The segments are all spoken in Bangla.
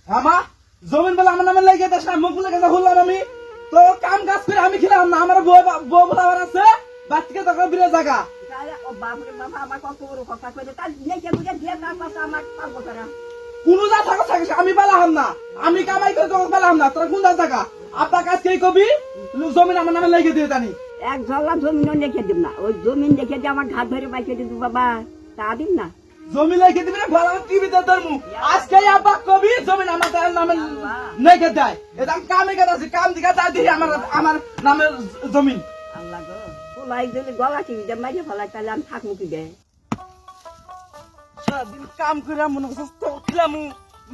হ্যাঁ মা, জমিন বলে আমার নামে লেগে দেশ মুখ লেগে হলাম আমি তো কাম কাজ করে আমি খেলাম না। আমার বউ বউ বলে আবার আছে বাচ্চাকে তখন বিরে জায়গা ও বাপরে বাবা আমার কত বড় কথা কইলে তার লেগে বুঝে দিয়ে তার পাশে আমার পাবো তারা কোন যা থাকা থাকিস আমি পালাম না, আমি কামাই করে তখন পালাম না। তোরা কোন যা থাকা আব্বা কাজ কে কবি জমিন আমার নামে লেগে দিয়ে জানি এক জল্লা জমিনও লিখে দিব না, ওই জমিন লিখে দিয়ে আমার ঘাট ধরে বাইকে দিব বাবা, তা দিন না। জমি লেগে দিবি না ভালো টিভিতে ধরমু আজকে আব্বা কবি জমিন আমার নামে লেগে দেয়। এটা আমি কামে গেছি, কাম দিকে তাই দিই আমার আমার নামে জমিন। আল্লাহ গো পোলাই যদি গলা টিভিতে মারিয়ে ফেলাই তাহলে আমি থাকবো কি গে? সারাদিন কাম করে মনে করছিস তো খিলাম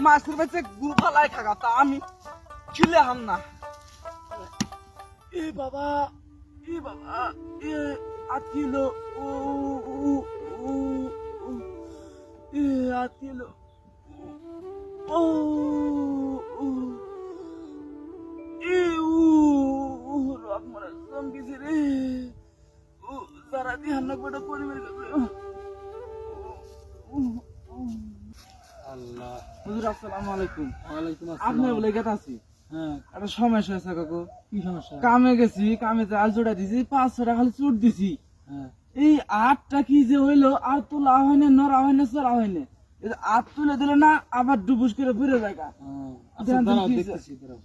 মাছের বেঁচে গুফালাই থাকা তা আমি খিলে হাম না। এ বাবা এ আতিলো ও ও ও এ আতিলো ও ও এ ও রক মরা জম্বিছে রে ও সারা দি হান্না বড় পরিবার আল্লাহ। হুজুর আসসালামু আলাইকুম। ওয়ালাইকুম আপনি আসসালাম। বলে গেত আছি হ্যাঁ, একটা সমস্যা হয়েছে কাকু। কি সমস্যা? কামে গেছি, কামে আল জোড়া দিছি 500 টাকা খালি চুট দিছি। হ্যাঁ, এই আটটা কি যে হইলো আর তোলা হয় না, নড়া হয় না, চড়া হয় না। আট তুলে দিলে না আবার ডুবুস করে ফিরে জায়গা। আচ্ছা ধ্যান দাঁড়াও দিন, দেখতেছি, দাঁড়াও।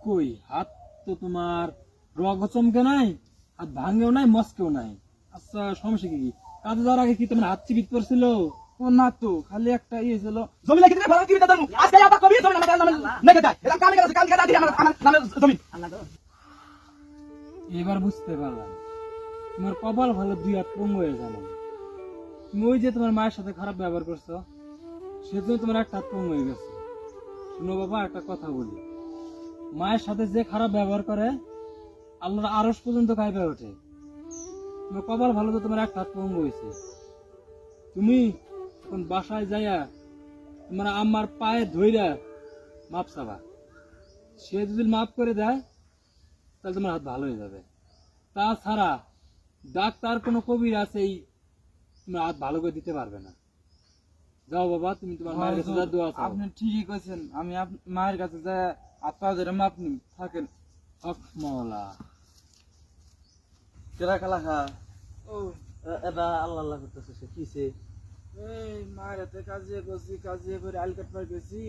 কই হাত তো তোমার রগ চমকে নাই, হাত ভাঙেও নাই, মস্কেও নাই। আচ্ছা সমস্যা কি? কাজে যাওয়ার আগে কি তোমার হাত চিবিত পড়ছিল? ও না তো খালি একটা ইয়ে ছিল জমি লেগে দিলে ভালো কি দাদা আজকে আবার কবি জমি আমার নামে লেগে দেয়। এটা কামে গেছে, কামে দিই আমার আমার নামে জমি। আল্লাহ গো এবার বুঝতে পারলাম তোমার কপাল ভালো, দুই হাত পঙ্গ হয়ে জানো। তুমি ওই যে তোমার মায়ের সাথে খারাপ ব্যবহার করছো, সেজন্য তোমার একটা হাত পঙ্গ হয়ে গেছে। শুনো বাবা, একটা কথা বলি, মায়ের সাথে যে খারাপ ব্যবহার করে আল্লাহর আরশ পর্যন্ত কাঁপে ওঠে। তোমার কপাল ভালো তো তোমার একটা হাত পঙ্গু হয়েছে। তুমি এখন বাসায় যাইয়া তোমার আম্মার পায়ে ধইরা মাপ চাবা, সে যদি মাপ করে দেয় তাহলে তোমার হাত ভালো হয়ে যাবে। তাছাড়া ডাক্তার কোনো কবির আছে এই তোমার হাত ভালো করে দিতে পারবে না। যাও বাবা, তুমি তোমার মায়ের কাছে যা দোয়া চাও। আপনি ঠিকই কইছেন, আমি মায়ের কাছে যা আপা ধরে মাপ নি থাকেন। হক মাওলা। কেরা খালা খা ও এটা আল্লাহ আল্লাহ করতেছে, সে কিসে? এই মায়ের হাতে কাজিয়ে গেছি, কাজিয়ে করে আল কাটবার গেছি।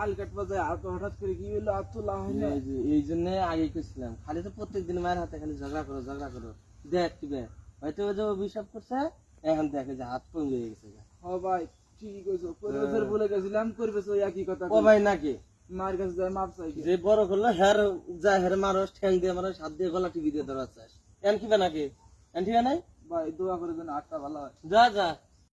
আল কাটবার যায় হাত হঠাৎ করে কি হইলো, হাত তোলা হয় না। এই জন্য আগে কইছিলাম, খালি তো প্রত্যেকদিন মায়ের হাতে খালি ঝগড়া করো দেখ কি বে হয়তো ওই যে অভিশাপ করছে, এখন দেখে যে হাত পঙ্গু হয়ে গেছে। ও ভাই ঠিকই কইছো, পরিবেশের বলে গেছিলাম পরিবেশ ওই একই কথা। ও ভাই নাকি মায়ের কাছে যায় মাপ চাই। যে বড় করলো হের যা হের মানুষ ঠ্যাং দিয়ে মানুষ হাত দিয়ে গলা টিভি দিয়ে ধরা চাস, এন কি বে নাকি? এন ঠিক নাই? ভাই দোয়া করে দেন আটটা ভালো হয়। যা যা